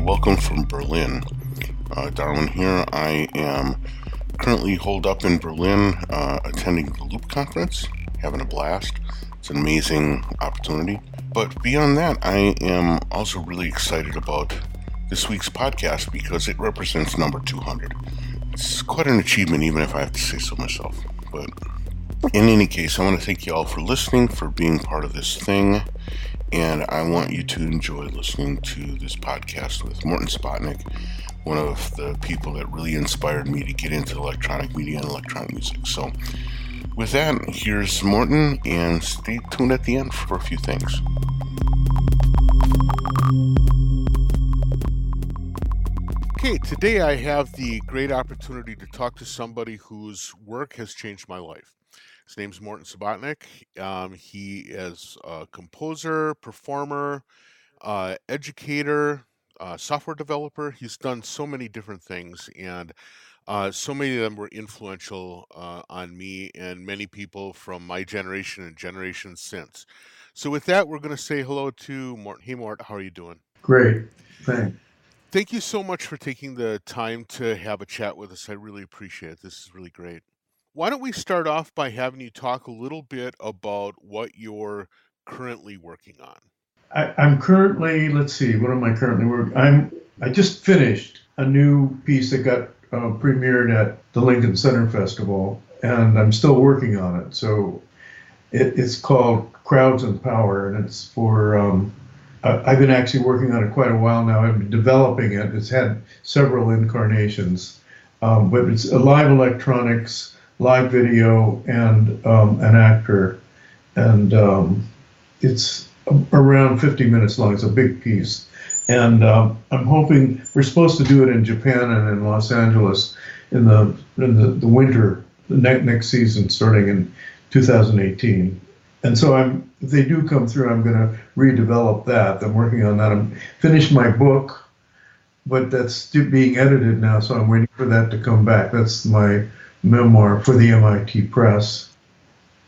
Welcome from Berlin. Darwin here. I am currently holed up in Berlin, attending the Loop conference, having a blast. It's an amazing opportunity. But beyond that, I am also really excited about this week's podcast because it represents number 200. It's quite an achievement, even if I have to say so myself. But in any case, I want to thank you all for listening, for being part of this thing. And I want you to enjoy listening to this podcast with Morton Subotnick, one of the people that really inspired me to get into electronic media and electronic music. So with that, here's Morton, and stay tuned at the end for a few things. Okay, today I have the great opportunity to talk to somebody whose work has changed my life. His name's Morton Subotnick. He is a composer, performer, educator, software developer. He's done so many different things, and so many of them were influential on me and many people from my generation and generations since. So with that, we're going to say hello to Morton. Hey, Mort, how are you doing? Great, thanks. Thank you so much for taking the time to have a chat with us. I really appreciate it. This is really great. Why don't we start off by having you talk a little bit about what you're currently working on? I'm currently, what am I currently working? I just finished a new piece that got premiered at the Lincoln Center Festival, and I'm still working on it. So it's called Crowds and Power, and it's for, I've been actually working on it quite a while now. I've been developing it. It's had several incarnations, but it's a live electronics, live video, and an actor, and it's around 50 minutes long. It's a big piece, and I'm hoping we're supposed to do it in Japan and in Los Angeles in the winter, the next season, starting in 2018. And so if they do come through, I'm going to redevelop that. I'm working on that. I'm finished my book, but that's still being edited now, so I'm waiting for that to come back. That's my memoir for the MIT Press.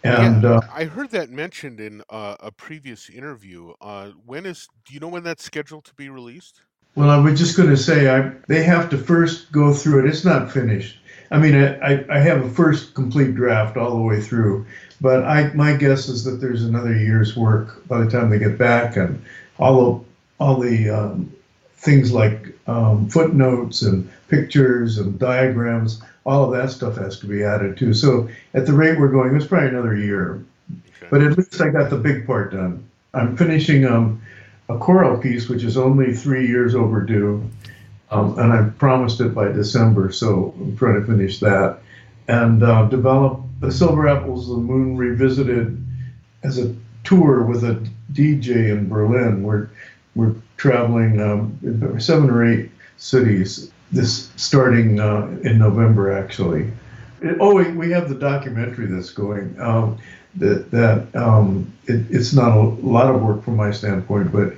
And I heard that mentioned in a previous interview. Do you know when that's scheduled to be released? Well, I was just going to say, they have to first go through it. It's not finished. I mean, I have a first complete draft all the way through, but my guess is that there's another year's work by the time they get back, and all the things like footnotes and pictures and diagrams, all of that stuff has to be added too. So at the rate we're going, it's probably another year. Okay. But at least I got the big part done. I'm finishing a choral piece, which is only 3 years overdue, and I promised it by December, so I'm trying to finish that. And develop the Silver Apples of the Moon Revisited as a tour with a DJ in Berlin. We're traveling 7 or 8 cities. This starting in November, actually. We have the documentary that's going. It's not a lot of work from my standpoint, but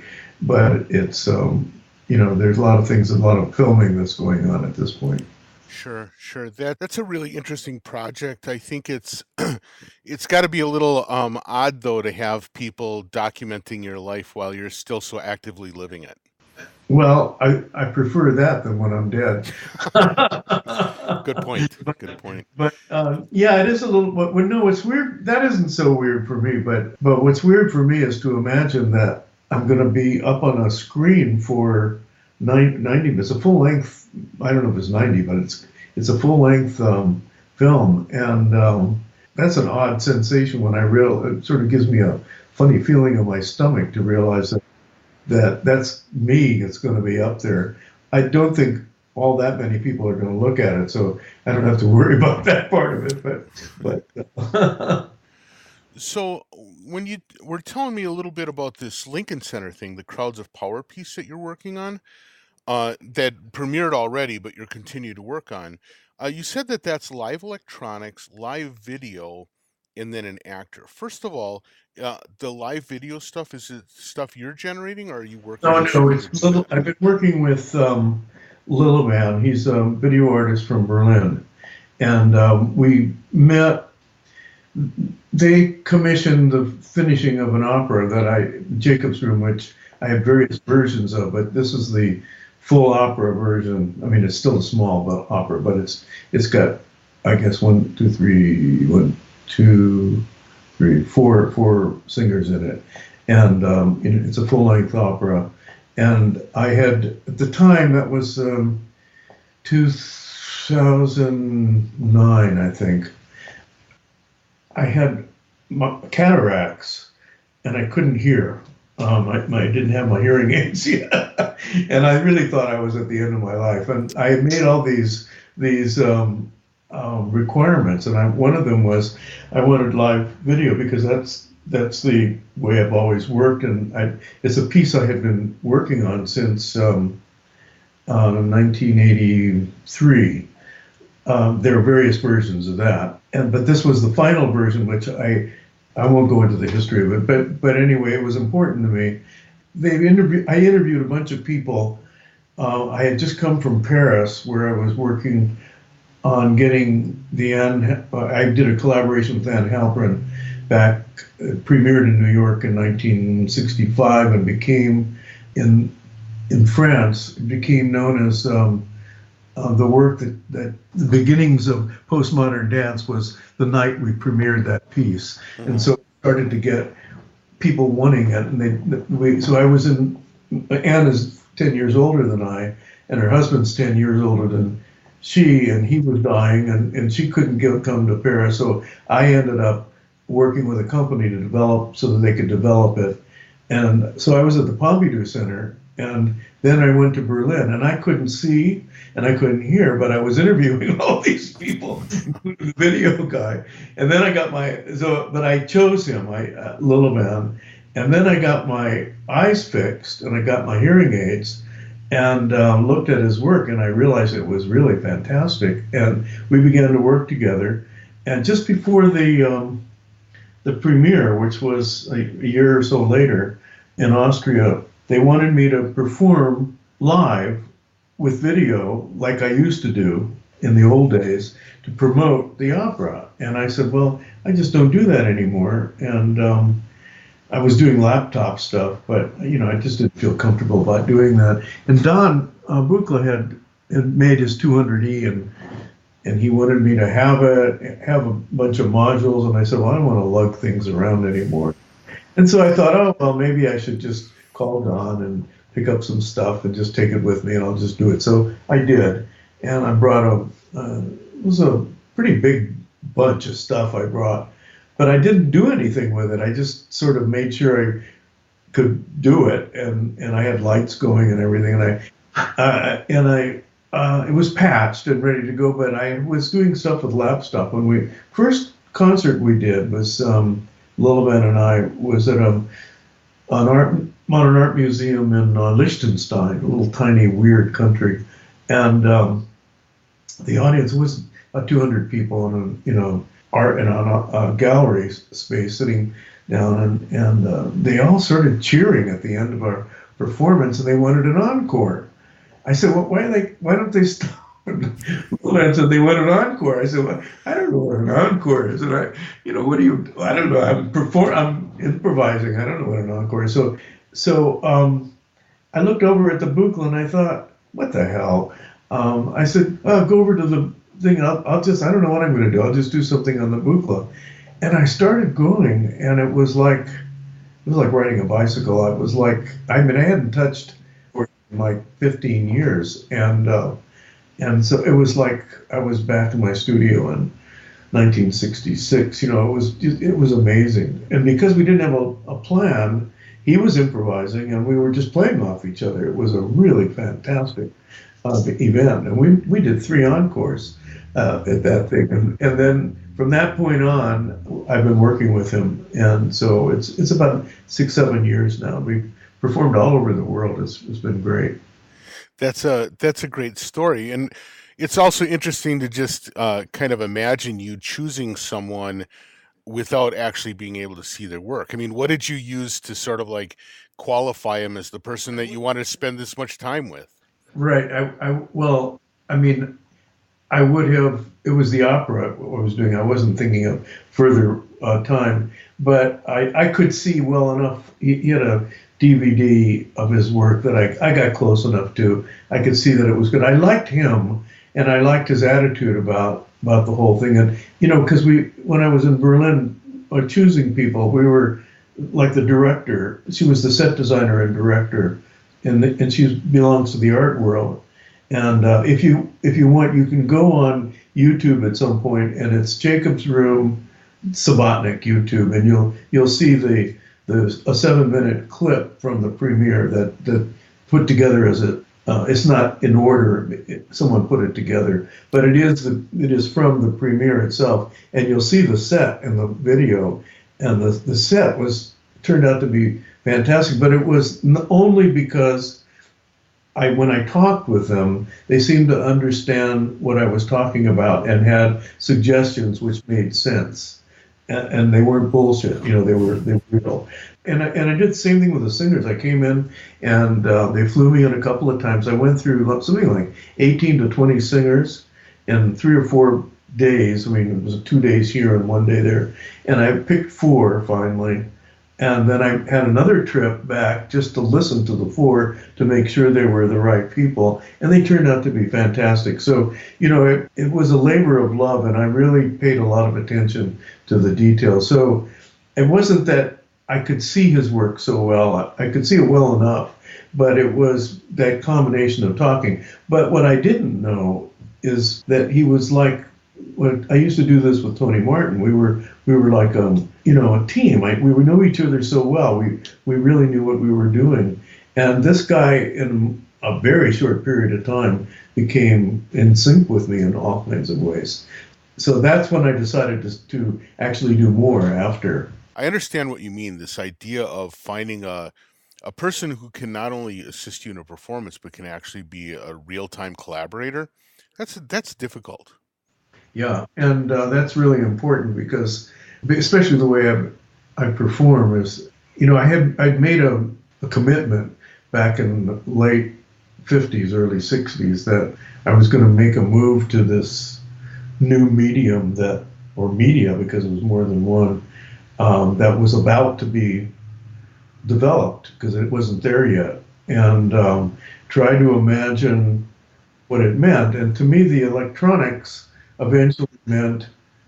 it's there's a lot of things, a lot of filming that's going on at this point. Sure. That's a really interesting project. I think it's got to be a little odd though to have people documenting your life while you're still so actively living it. Well, I prefer that than when I'm dead. Good point. But yeah, it is a little. But no, it's weird. That isn't so weird for me. But what's weird for me is to imagine that I'm going to be up on a screen for 90. It's a full length. I don't know if it's 90, but it's a full length film, and that's an odd sensation when it sort of gives me a funny feeling in my stomach to realize that that's me that's going to be up there. I don't think all that many people are going to look at it, so I don't have to worry about that part of it. But So when you were telling me a little bit about this Lincoln Center thing, the Crowds of Power piece that you're working on, that premiered already, but you're continuing to work on, you said that that's live electronics, live video, and then an actor. First of all, the live video stuff, is it stuff you're generating, or are you working? No, I've been working with Lilleman. He's a video artist from Berlin, and we met. They commissioned the finishing of an opera that Jacob's Room, which I have various versions of, but this is the full opera version. I mean, it's still a small opera, but it's got, I guess, four singers in it, and it's a full length opera. And I had at the time, that was 2009, I think. I had cataracts, and I couldn't hear. I didn't have my hearing aids yet, and I really thought I was at the end of my life. And I had made all these requirements, and one of them was I wanted live video, because that's the way I've always worked, and it's a piece I had been working on since 1983. There are various versions of that, but this was the final version, which I won't go into the history of it, but anyway, it was important to me. I interviewed a bunch of people. I had just come from Paris, where I was working on getting I did a collaboration with Anne Halprin premiered in New York in 1965, and became in France, became known as the work that the beginnings of postmodern dance was the night we premiered that piece. Mm-hmm. And so it started to get people wanting it, and so I was Anne is 10 years older than I, and her husband's 10 years older than she, and he was dying, and she couldn't come to Paris, so I ended up working with a company to develop, so that they could develop it. And so I was at the Pompidou Center, and then I went to Berlin, and I couldn't see and I couldn't hear, but I was interviewing all these people, including the video guy. And then I got but I chose him, Lilleman, and then I got my eyes fixed, and I got my hearing aids, and looked at his work, and I realized it was really fantastic. And we began to work together. And just before the premiere, which was a year or so later in Austria, they wanted me to perform live with video, like I used to do in the old days, to promote the opera. And I said, well, I just don't do that anymore. And I was doing laptop stuff, but I just didn't feel comfortable about doing that. And Don Buchla had made his 200E, and he wanted me to have a bunch of modules, and I said, well, I don't want to lug things around anymore. And so I thought, oh, well, maybe I should just call Don and pick up some stuff and just take it with me, and I'll just do it. So I did, and I brought it was a pretty big bunch of stuff I brought, but I didn't do anything with it. I just sort of made sure I could do it, and I had lights going and everything, and it was patched and ready to go, but I was doing stuff with laptop. When first concert we did was Lilleman and I was at an modern art museum in Liechtenstein, a little tiny weird country, and the audience was about 200 people in a gallery space sitting down, and they all started cheering at the end of our performance, and they wanted an encore. I said, well, why don't they stop? And so they want an encore. I said, well, I don't know what an encore is. And I don't know. I'm improvising. I don't know what an encore is. So I looked over at the Buchla, and I thought, what the hell? I said, oh, go over to the thing. I don't know what I'm going to do. I'll just do something on the Buchla. And I started going, and it was like riding a bicycle. I hadn't touched for like 15 years, and so it was like I was back in my studio in 1966. It was amazing. And because we didn't have a plan, he was improvising, and we were just playing off each other. It was a really fantastic event, and we did 3 encores at that thing, and then from that point on, I've been working with him, and so it's about 6-7 years now. We've performed all over the world. It's been great. That's a great story, and it's also interesting to just kind of imagine you choosing someone without actually being able to see their work. I mean, what did you use to sort of like qualify him as the person that you wanted to spend this much time with? Right. I would have. It was the opera I was doing. I wasn't thinking of further time, but I could see well enough. He had a DVD of his work that I got close enough to. I could see that it was good. I liked him, and I liked his attitude about the whole thing. And because when I was in Berlin choosing people, we were like the director. She was the set designer and director, and she belongs to the art world. And if you want, you can go on YouTube at some point, and it's Jacob's Room, Subotnick YouTube, and you'll see a 7-minute clip from the premiere that put together as it's not in order. Someone put it together, but it is from the premiere itself, and you'll see the set in the video, and the set turned out to be fantastic. But it was only because when I talked with them, they seemed to understand what I was talking about and had suggestions which made sense. And they weren't bullshit, they were real. And I did the same thing with the singers. I came in and they flew me in a couple of times. I went through something like 18 to 20 singers in 3 or 4 days. I mean, it was 2 days here and 1 day there. And I picked 4 finally. And then I had another trip back just to listen to the 4 to make sure they were the right people. And they turned out to be fantastic. So, it was a labor of love, and I really paid a lot of attention to the details. So it wasn't that I could see his work so well. I could see it well enough, but it was that combination of talking. But what I didn't know is that he was like, when I used to do this with Tony Martin, we were like a team. We knew each other so well. We really knew what we were doing. And this guy, in a very short period of time, became in sync with me in all kinds of ways. So that's when I decided to actually do more after. I understand what you mean, this idea of finding a person who can not only assist you in a performance, but can actually be a real-time collaborator. That's difficult. Yeah, and that's really important because, especially the way I perform is, I'd made a commitment back in the late 50s, early 60s, that I was going to make a move to this new medium or media, because it was more than one, that was about to be developed because it wasn't there yet, and try to imagine what it meant. And to me, the electronics eventually meant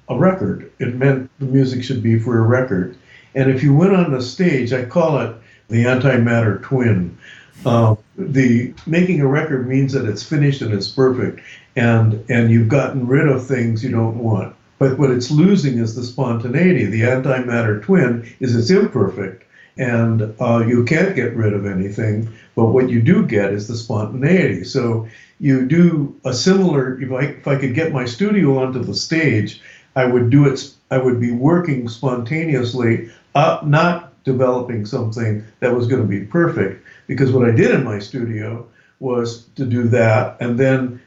a record. It meant the music should be for a record. And if you went on the stage, I call it the antimatter twin. The making a record means that it's finished and it's perfect, and you've gotten rid of things you don't want. But what it's losing is the spontaneity. The antimatter twin is it's imperfect, and you can't get rid of anything, but what you do get is the spontaneity. So you do a similar, if I could get my studio onto the stage, I would do it, I would be working spontaneously, not developing something that was going to be perfect, because what I did in my studio was to do that, and then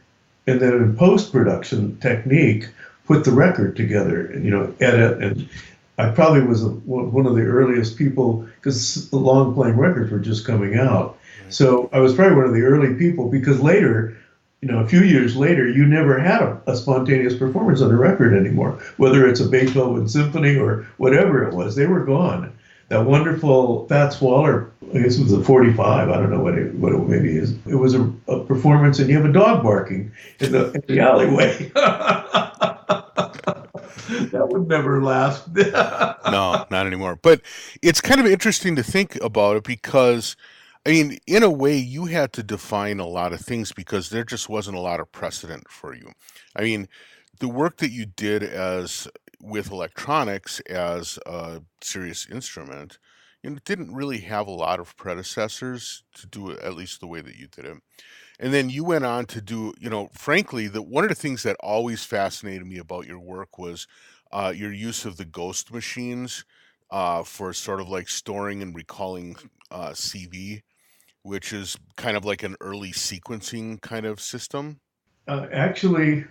in post-production technique, put the record together, and edit. And I probably was one of the earliest people, because the long playing records were just coming out. So I was probably one of the early people, because later, a few years later, you never had a spontaneous performance on a record anymore, whether it's a Beethoven symphony or whatever it was. They were gone. That wonderful Fats Waller, I guess it was a 45, I don't know what it maybe is. It was a performance, and you have a dog barking in the alleyway. That would never last. No, not anymore. But it's kind of interesting to think about it because, I mean, in a way, you had to define a lot of things because there just wasn't a lot of precedent for you. I mean, the work that you did with electronics as a serious instrument, didn't really have a lot of predecessors to do it at least the way that you did it. And then you went on to do, frankly, one of the things that always fascinated me about your work was your use of the ghost machines for sort of like storing and recalling CV, which is kind of like an early sequencing kind of system. Actually,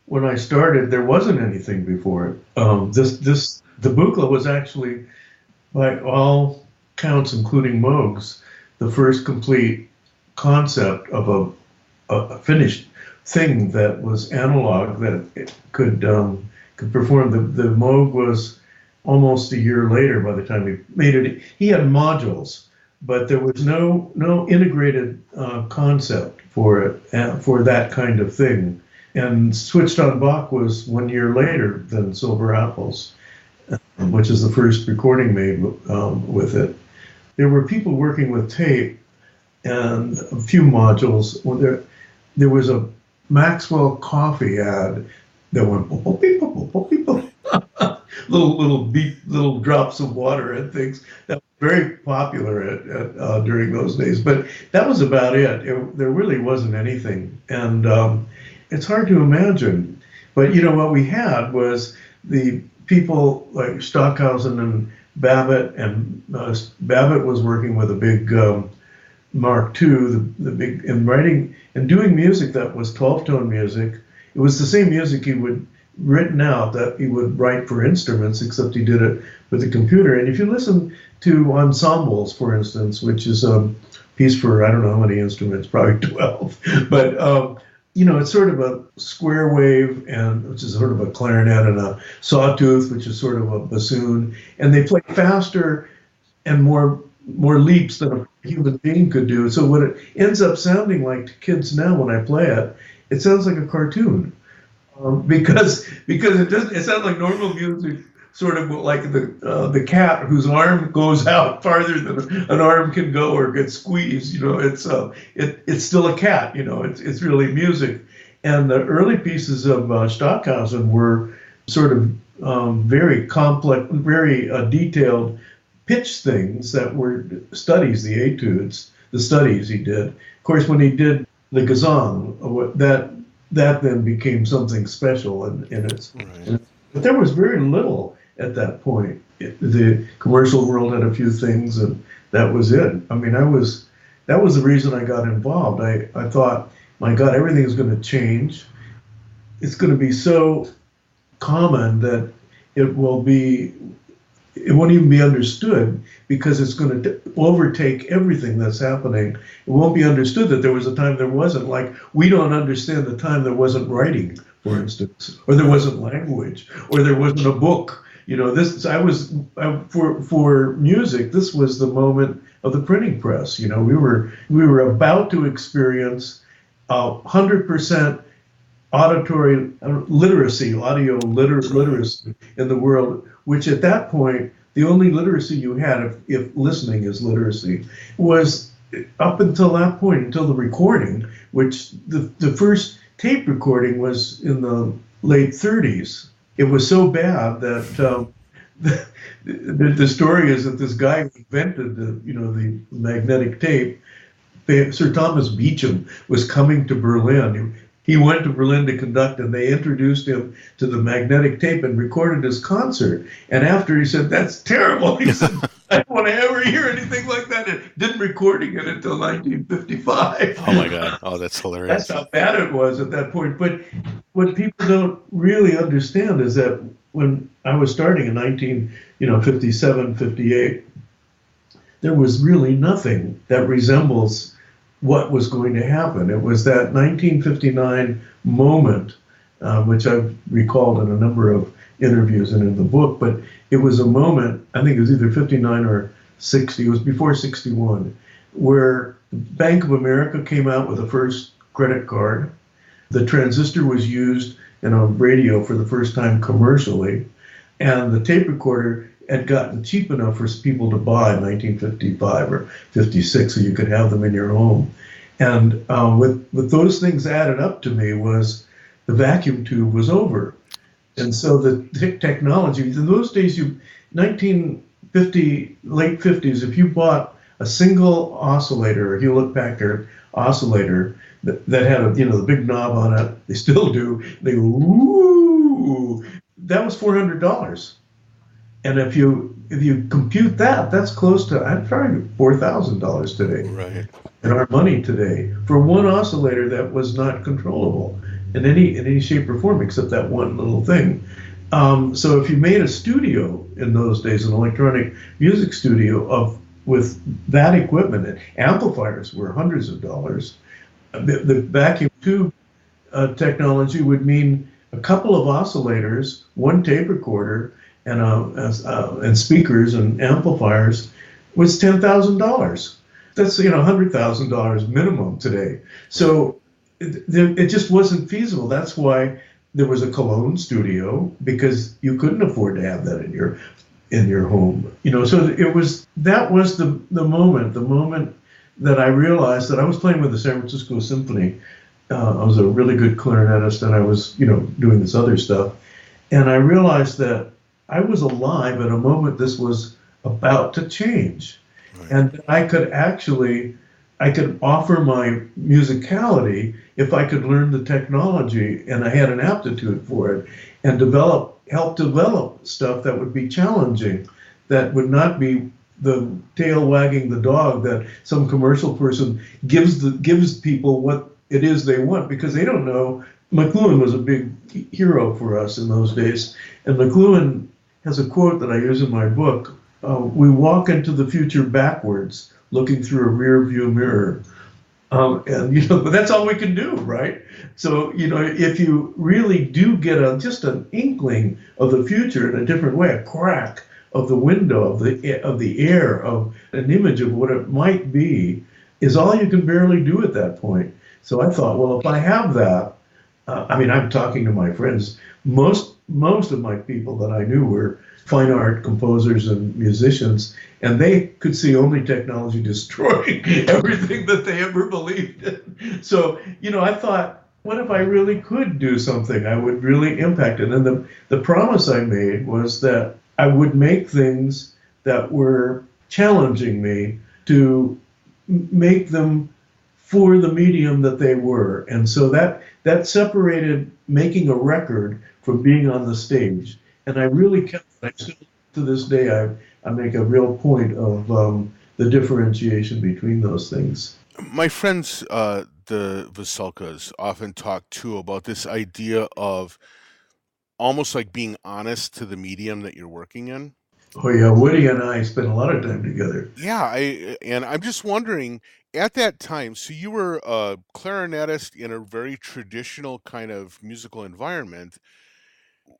when I started, there wasn't anything before it. The Buchla was actually, by all counts, including Moog's, the first complete concept of a finished thing that was analog, that it could perform. The Moog was almost a year later by the time he made it. He had modules but there was no integrated concept for it, for that kind of thing. And Switched on Bach was 1 year later than Silver Apples, which is the first recording made with it. There were people working with tape and a few modules. There was a Maxwell coffee ad that went boop, beep, boop, boop, beep, boop. little beep, little drops of water and things. That was very popular during those days. But that was about it. There really wasn't anything, and it's hard to imagine. But what we had was the people like Stockhausen and Babbitt, and Babbitt was working with a big Mark II, the big, and writing and doing music that was 12-tone music. It was the same music he would written out that he would write for instruments, except he did it with a computer. And if you listen to ensembles, for instance, which is a piece for I don't know how many instruments, probably 12, but it's sort of a square wave, and which is sort of a clarinet, and a sawtooth, which is sort of a bassoon, and they play faster and more leaps than a human being could do. So what it ends up sounding like to kids now when I play it, it sounds like a cartoon, because it sounds like normal music, sort of like the cat whose arm goes out farther than an arm can go or gets squeezed. It's still a cat. It's really music. And the early pieces of Stockhausen were sort of very complex, very detailed pitch things that were studies, the etudes, the studies he did. Of course, when he did the Gesang, that then became something special in its. Right. But there was very little at that point. The commercial world had a few things, and that was it. I mean, that was the reason I got involved. I thought, my God, everything is going to change. It's going to be so common that it won't even be understood, because it's going to overtake everything that's happening. It won't be understood that there was a time there wasn't. Like, we don't understand the time there wasn't writing, for instance, or there wasn't language, or there wasn't a book. For music, this was the moment of the printing press. We were about to experience 100% auditory literacy, audio literacy in the world, which at that point, the only literacy you had, if listening is literacy, was up until that point, until the recording, which the first tape recording was in the late 30s. It was so bad that the story is that this guy who invented the magnetic tape, Sir Thomas Beecham, was coming to Berlin. He went to Berlin to conduct, and they introduced him to the magnetic tape and recorded his concert. And after, he said, "That's terrible." He said, "I don't want to ever hear anything like that." And didn't recording it until 1955. Oh my God! Oh, that's hilarious. That's how bad it was at that point. But what people don't really understand is that when I was starting in 1957, 58, there was really nothing that resembles what was going to happen. It was that 1959 moment, which I've recalled in a number of interviews and in the book, but it was a moment, I think it was either 59 or 60, it was before 61, where Bank of America came out with the first credit card. The transistor was used in a radio for the first time commercially, and the tape recorder had gotten cheap enough for people to buy in 1955 or 56, so you could have them in your home. And with those things added up to me was the vacuum tube was over. And so the technology, in those days, 1950, late 50s, if you bought a single oscillator, a Hewlett-Packard oscillator that had the big knob on it, they still do, they go, ooh, that was $400. And if you compute that, that's close to, I'm sorry, $4,000 today. Right. In our money today, for one oscillator that was not controllable in any shape or form, except that one little thing. So if you made a studio in those days, an electronic music studio with that equipment, and amplifiers were hundreds of dollars. The vacuum tube technology would mean a couple of oscillators, one tape recorder, and speakers and amplifiers was $10,000. That's, $100,000 minimum today. So it just wasn't feasible. That's why there was a Cologne studio, because you couldn't afford to have that in your home. So that was the moment that I realized that I was playing with the San Francisco Symphony. I was a really good clarinetist, and I was, doing this other stuff. And I realized that I was alive at a moment this was about to change. Right. And I could offer my musicality if I could learn the technology, and I had an aptitude for it, and help develop stuff that would be challenging, that would not be the tail wagging the dog that some commercial person gives people what it is they want, because they don't know. McLuhan was a big hero for us in those days, and McLuhan has a quote that I use in my book. We walk into the future backwards, looking through a rear view mirror. But that's all we can do, right? So, if you really do get just an inkling of the future in a different way, a crack of the window, of the air, of an image of what it might be, is all you can barely do at that point. So I thought, well, if I have that, I'm talking to my friends. Most of my people that I knew were fine art composers and musicians, and they could see only technology destroying everything that they ever believed in. So, I thought, what if I really could do something? I would really impact it. And the promise I made was that I would make things that were challenging me to make them for the medium that they were. And so that separated making a record from being on the stage. And I really kept, to this day, I make a real point of the differentiation between those things. My friends, the Veselkas, often talk too about this idea of almost like being honest to the medium that you're working in. Oh yeah, Woody and I spent a lot of time together. Yeah, and I'm just wondering, at that time, so you were a clarinetist in a very traditional kind of musical environment.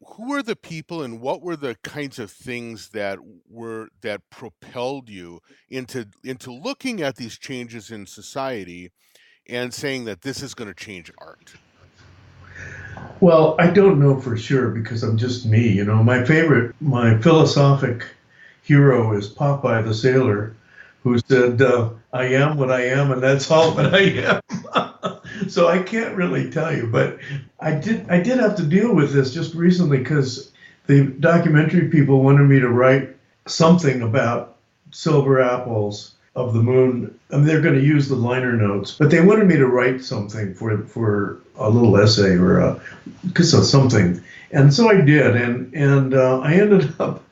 Who were the people, and what were the kinds of things that propelled you into looking at these changes in society and saying that this is going to change art? Well, I don't know for sure, because I'm just me. My philosophic hero is Popeye the Sailor, who said, I am what I am, and that's all that I am. So I can't really tell you, but I did have to deal with this just recently, because the documentary people wanted me to write something about silver apples of the moon. They're going to use the liner notes, but they wanted me to write something for a little essay or something. And so I did, and I ended up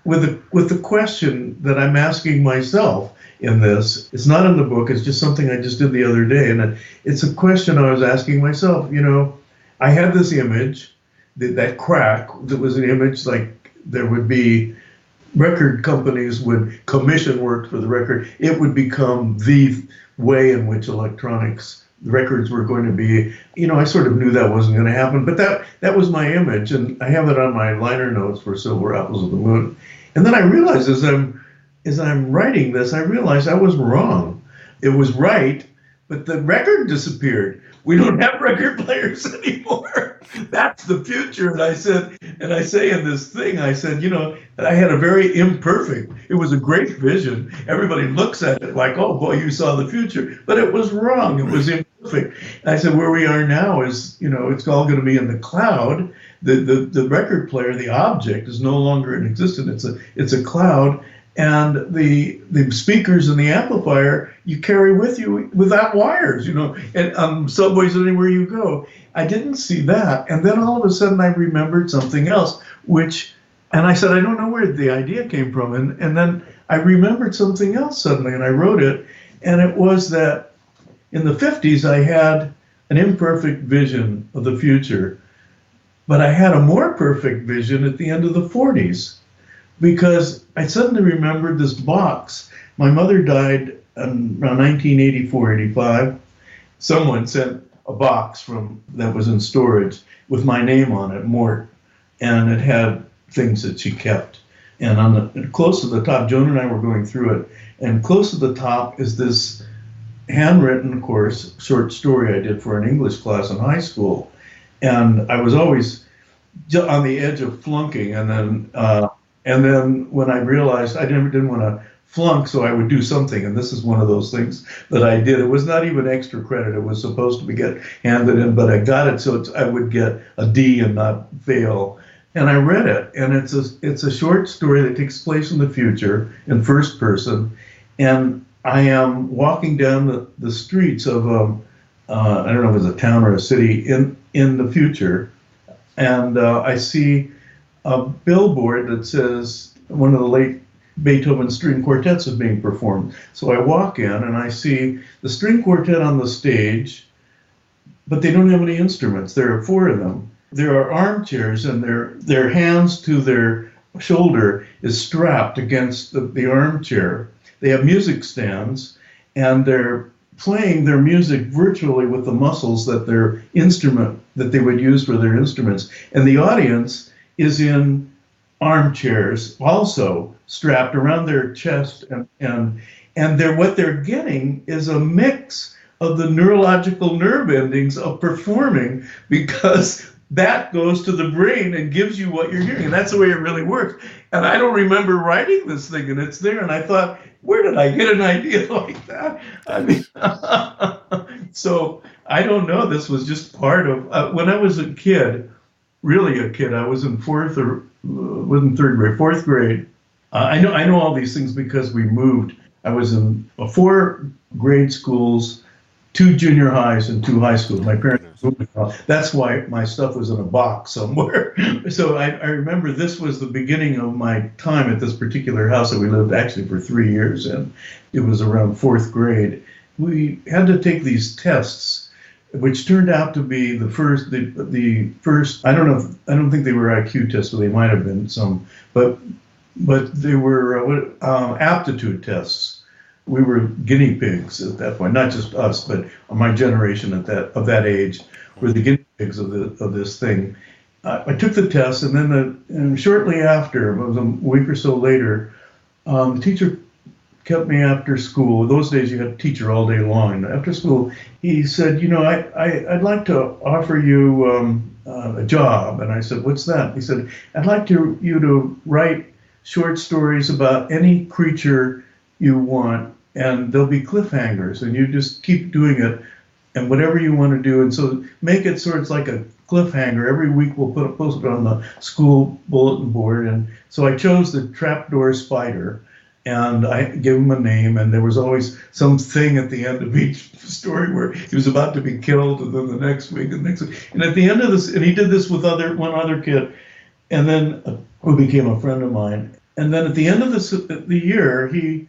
with the question that I'm asking myself in this. It's not in the book, it's just something I just did the other day, and it's a question I was asking myself. I had this image, that crack, that was an image like there would be record companies would commission work for the record. It would become the way in which electronics records were going to be. I sort of knew that wasn't going to happen, but that was my image, and I have it on my liner notes for Silver Apples of the Moon. And then I realized as I'm writing this, I realized I was wrong. It was right, but the record disappeared. We don't have record players anymore. That's the future. And I say in this thing, I said, I had a very imperfect, it was a great vision. Everybody looks at it like, oh boy, you saw the future, but it was wrong. It was imperfect. And I said, where we are now is, it's all going to be in the cloud. The record player, the object, is no longer in existence. It's a cloud. And the speakers and the amplifier you carry with you without wires, and subways anywhere you go. I didn't see that. And then all of a sudden I remembered something else, and I said, I don't know where the idea came from. And then I remembered something else suddenly, and I wrote it. And it was that in the 50s, I had an imperfect vision of the future, but I had a more perfect vision at the end of the 40s. Because I suddenly remembered this box. My mother died around 1984, 85. Someone sent a box that was in storage with my name on it, Mort, and it had things that she kept. And close to the top, Joan and I were going through it, and close to the top is this handwritten, of course, short story I did for an English class in high school. And I was always on the edge of flunking, and then when I realized I didn't want to flunk, so I would do something, and this is one of those things that I did. It was not even extra credit; it was supposed to be get handed in, but I got it so I would get a D and not fail. And I read it, and it's a short story that takes place in the future in first person, and I am walking down the streets of I don't know if it's a town or a city in the future, and I see a billboard that says one of the late Beethoven string quartets is being performed. So I walk in and I see the string quartet on the stage, but they don't have any instruments. There are four of them. There are armchairs, and their hands to their shoulder is strapped against the armchair. They have music stands, and they're playing their music virtually with the muscles that they would use for their instruments. And the audience is in armchairs, also strapped around their chest, and what they're getting is a mix of the neurological nerve endings of performing, because that goes to the brain and gives you what you're hearing. And that's the way it really works. And I don't remember writing this thing, and it's there. And I thought, where did I get an idea like that? I mean, so I don't know. This was just part of, when I was a kid, really a kid, I was in fourth grade. I know all these things because we moved. I was in 4 grade schools, 2 junior highs, and 2 high schools. My parents moved me out. That's why my stuff was in a box somewhere. So I remember this was the beginning of my time at this particular house that we lived actually for 3 years in. It was around 4th grade. We had to take these tests, which turned out to be the first. I don't think they were IQ tests, but they might have been some. But they were aptitude tests. We were guinea pigs at that point, not just us, but my generation of that age were the guinea pigs of this thing. I took the test, and then shortly after, it was a week or so later, the teacher kept me after school. Those days you had a teacher all day long. And after school, he said, I'd like to offer you a job. And I said, what's that? He said, I'd like you to write short stories about any creature you want, and there'll be cliffhangers, and you just keep doing it, and whatever you want to do. And so make it sort of like a cliffhanger. Every week we'll post it on the school bulletin board. And so I chose the trapdoor spider, and I gave him a name, and there was always something at the end of each story where he was about to be killed, and then the next week and the next week. And at the end of this, and he did this with one other kid, and then who became a friend of mine. And then at the end of the year, he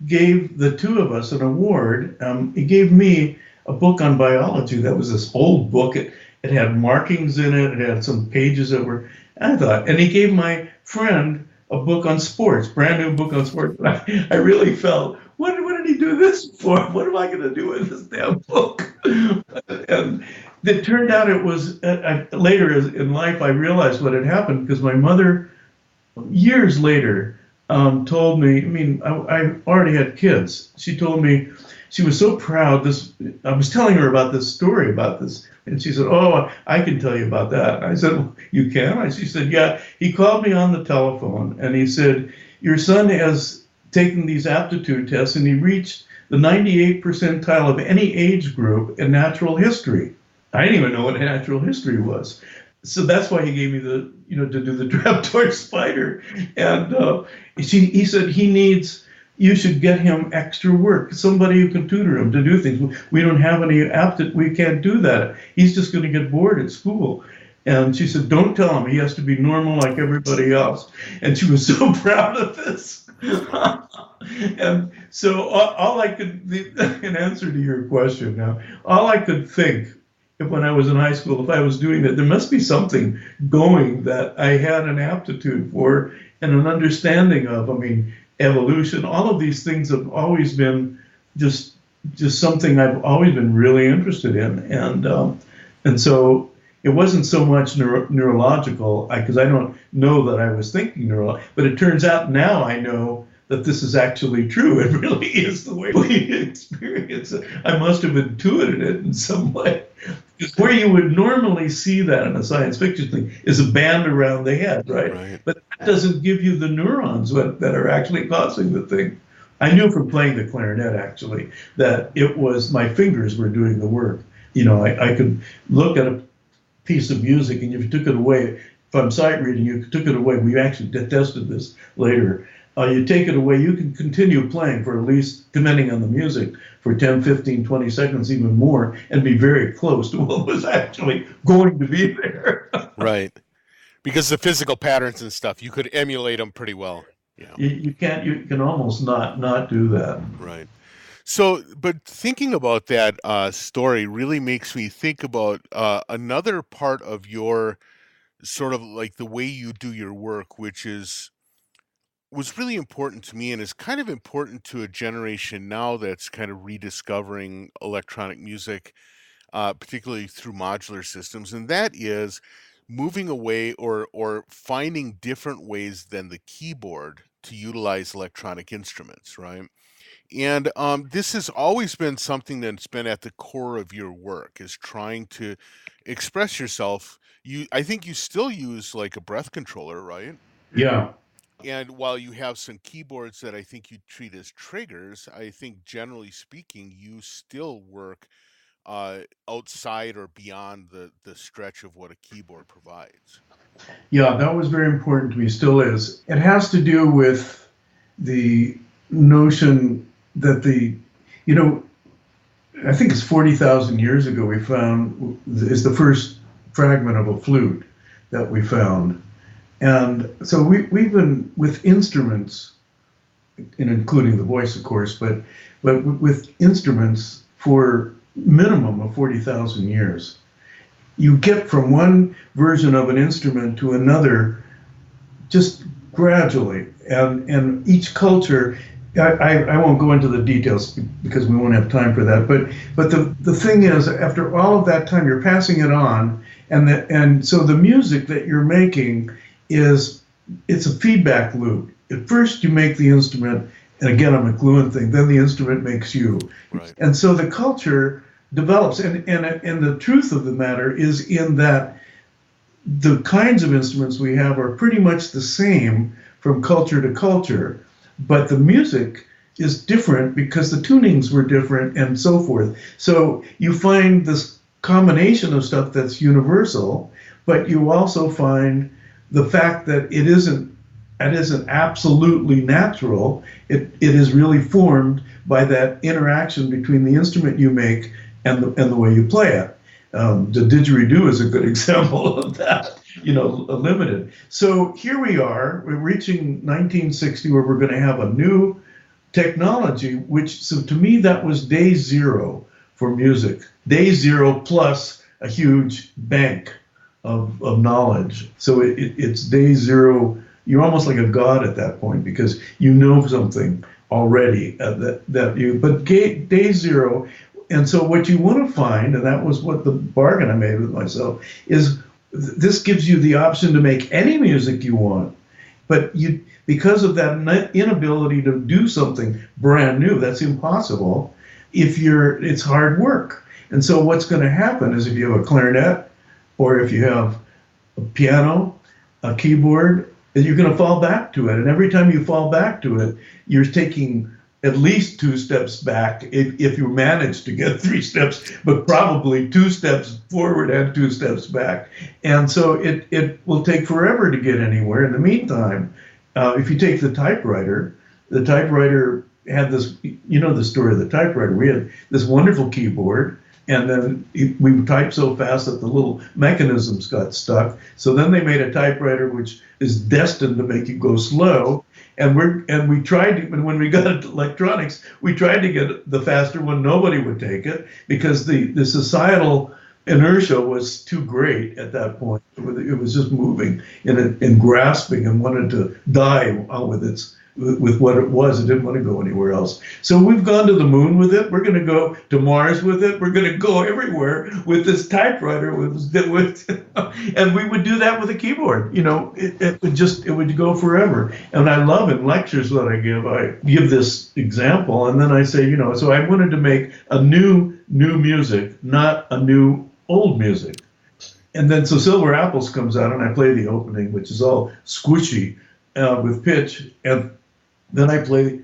gave the two of us an award. He gave me a book on biology that was this old book. It had markings in it. It had some pages that were, and he gave my friend a book on sports, brand new book on sports. I really felt, what did he do this for? What am I going to do with this damn book? And it turned out it was, later in life, I realized what had happened, because my mother, years later, told me, I already had kids. She told me she was so proud. I was telling her about this story about this, and she said, oh, I can tell you about that. I said, well, you can? She said, yeah. He called me on the telephone, and he said, your son has taken these aptitude tests, and he reached the 98th percentile of any age group in natural history. I didn't even know what natural history was. So that's why he gave me to do the trapdoor spider. And he said you should get him extra work, somebody who can tutor him to do things. We don't have any we can't do that. He's just going to get bored at school. And she said, don't tell him, he has to be normal like everybody else. And she was so proud of this. And so all I could, in answer to your question now, all I could think, when I was in high school, if I was doing that, there must be something going that I had an aptitude for and an understanding of. Evolution, all of these things have always been just something I've always been really interested in. And so it wasn't so much neurological, because I don't know that I was thinking but it turns out now I know that this is actually true. It really is the way we experience it. I must have intuited it in some way. Because where you would normally see that in a science fiction thing is a band around the head, right? Right. But that doesn't give you the neurons that are actually causing the thing. I knew from playing the clarinet, actually, that it was my fingers were doing the work. I could look at a piece of music, and if you took it away, if I'm sight reading, you took it away. We actually tested this later. You take it away, you can continue playing for at least, depending on the music, for 10, 15, 20 seconds, even more, and be very close to what was actually going to be there. Right. Because the physical patterns and stuff, you could emulate them pretty well. You can almost not do that. Right. So, but thinking about that story really makes me think about another part of your sort of like the way you do your work, which was really important to me and is kind of important to a generation now that's kind of rediscovering electronic music, particularly through modular systems, and that is moving away or finding different ways than the keyboard to utilize electronic instruments, right? And this has always been something that's been at the core of your work, is trying to express yourself. I think you still use like a breath controller, right? Yeah. And while you have some keyboards that I think you treat as triggers, I think generally speaking, you still work outside or beyond the stretch of what a keyboard provides. Yeah, that was very important to me, still is. It has to do with the notion that I think it's 40,000 years ago we found, is the first fragment of a flute that we found. And so we've been with instruments, including the voice, of course, but with instruments for minimum of 40,000 years. You get from one version of an instrument to another just gradually, and each culture, I won't go into the details because we won't have time for that, but the thing is, after all of that time, you're passing it on, and so the music that you're making it's a feedback loop. At first you make the instrument, and again, I'm a McLuhan thing, then the instrument makes you. Right. And so the culture develops, and the truth of the matter is in that the kinds of instruments we have are pretty much the same from culture to culture, but the music is different because the tunings were different and so forth. So you find this combination of stuff that's universal, but you also find the fact that it isn't absolutely natural. It is really formed by that interaction between the instrument you make and the way you play it. The didgeridoo is a good example of that, limited. So here we are, we're reaching 1960 where we're going to have a new technology, so to me that was day zero for music. Day zero plus a huge bank of knowledge. So it's day zero. You're almost like a god at that point because you know something already but day zero. And so what you want to find, and that was what the bargain I made with myself, is this gives you the option to make any music you want, but because of that inability to do something brand new, that's impossible. It's hard work. And so what's going to happen is if you have a clarinet, or if you have a piano, a keyboard, you're going to fall back to it. And every time you fall back to it, you're taking at least 2 steps back if you manage to get 3 steps, but probably 2 steps forward and 2 steps back. And so it will take forever to get anywhere. In the meantime, if you take the typewriter had this, the story of the typewriter. We had this wonderful keyboard, and then we typed so fast that the little mechanisms got stuck. So then they made a typewriter which is destined to make you go slow. And we tried to, when we got electronics, we tried to get the faster one. Nobody would take it because the societal inertia was too great at that point. It was just moving and grasping and wanted to die with its with what it was. It didn't want to go anywhere else. So we've gone to the moon with it. We're going to go to Mars with it. We're going to go everywhere with this typewriter. And we would do that with a keyboard. It would go forever. And I love in lectures that I give this example, and then I say, so I wanted to make a new music, not a new old music. And then so Silver Apples comes out, and I play the opening, which is all squishy with pitch, and then I play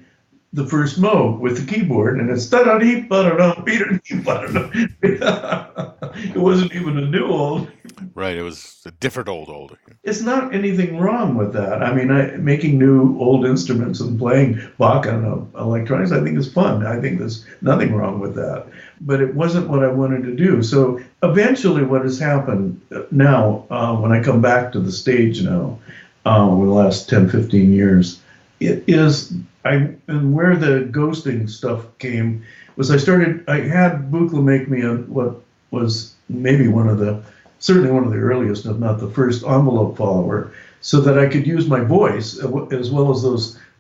the first mode with the keyboard, and it's da-da-dee, ba-da-dum, be-da-dee, ba-da-dum. It wasn't even a new old. Right, it was a different old. It's not anything wrong with that. I mean, making new old instruments and playing Bach on electronics, I think is fun. I think there's nothing wrong with that. But it wasn't what I wanted to do. So eventually what has happened now, when I come back to the stage now, over the last 10, 15 years, and where the ghosting stuff came was I had Buchla make me what was maybe certainly one of the earliest, if not the first, envelope follower, so that I could use my voice as well as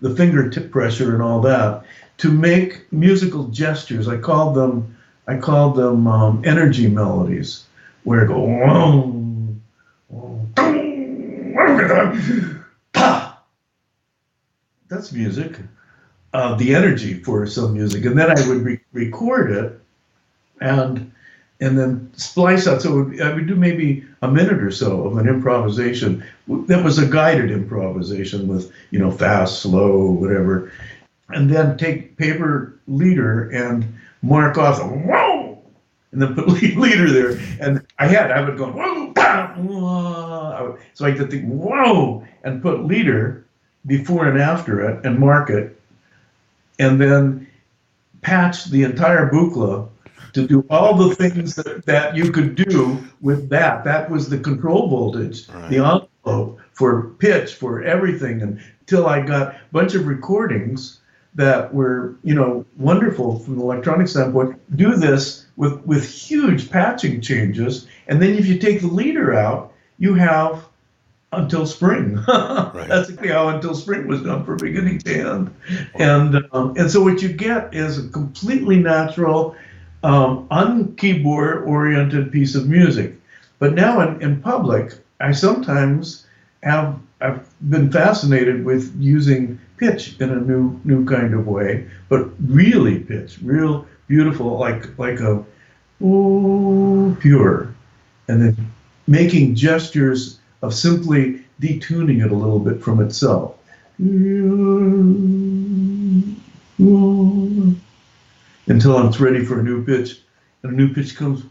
the fingertip pressure and all that to make musical gestures. I called them energy melodies, where I go, that's music, the energy for some music, and then I would record it and then splice out. So I would do maybe a minute or so of an improvisation that was a guided improvisation with fast, slow, whatever, and then take paper leader and mark off whoa, and then put leader there, and I would go whoa, whoa. So I could think whoa and put leader before and after it and mark it, and then patch the entire Buchla to do all the things that you could do with that. That was the control voltage, right. The envelope for pitch, for everything, until I got a bunch of recordings that were, wonderful from the electronic standpoint. Do this with huge patching changes, and then if you take the leader out, you have Until Spring. Right. That's exactly how Until Spring was done from beginning to end. And so what you get is a completely natural, un-keyboard oriented piece of music. But now in public, I sometimes I've been fascinated with using pitch in a new kind of way, but really pitch, real beautiful, like a ooh, pure, and then making gestures of simply detuning it a little bit from itself. Until it's ready for a new pitch, and a new pitch comes.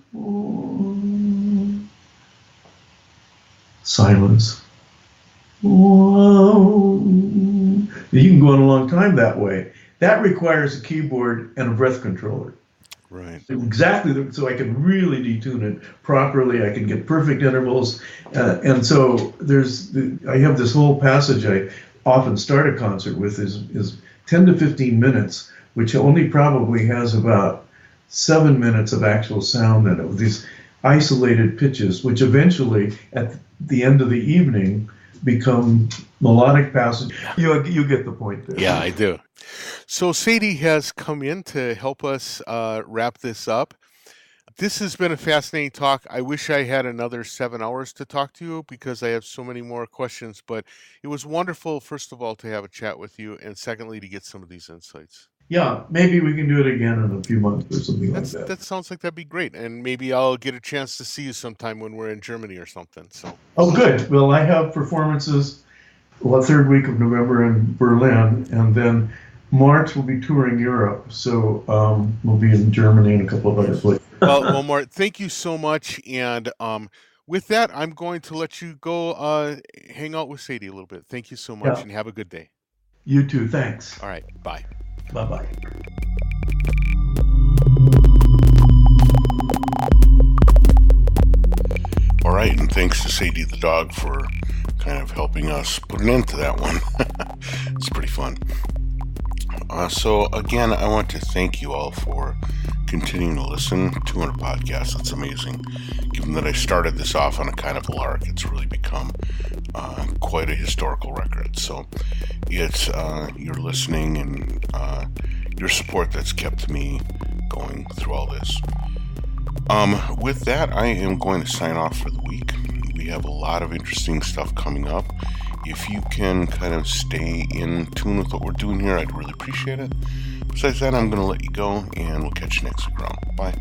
Silence. You can go on a long time that way. That requires a keyboard and a breath controller. Right. Exactly. So I can really detune it properly. I can get perfect intervals. And so I have this whole passage I often start a concert with is 10 to 15 minutes, which only probably has about 7 minutes of actual sound in it, with these isolated pitches, which eventually at the end of the evening become melodic passage. You get the point there. Yeah, I do. So Sadie has come in to help us wrap this up. This has been a fascinating talk. I wish I had another 7 hours to talk to you because I have so many more questions, but it was wonderful, first of all, to have a chat with you, and secondly, to get some of these insights. Yeah, maybe we can do it again in a few months or something like that. That sounds like that'd be great, and maybe I'll get a chance to see you sometime when we're in Germany or something. So. Oh, good. Well, I have performances the third week of November in Berlin, and then March we'll be touring Europe. So we'll be in Germany and a couple of other places. Well, Mort, thank you so much, and with that, I'm going to let you go hang out with Sadie a little bit. Thank you so much, and have a good day. You too. Thanks. All right. Bye. Bye-bye. All right, and thanks to Sadie the dog for kind of helping us put an end to that one. It's pretty fun. So again, I want to thank you all for continuing to listen. 200 podcasts, that's amazing. Given that I started this off on a kind of a lark, it's really become quite a historical record. So it's your listening and your support that's kept me going through all this. With that, I am going to sign off for the week. We have a lot of interesting stuff coming up. If you can kind of stay in tune with what we're doing here, I'd really appreciate it. Besides that, I'm going to let you go, and we'll catch you next week around. Bye.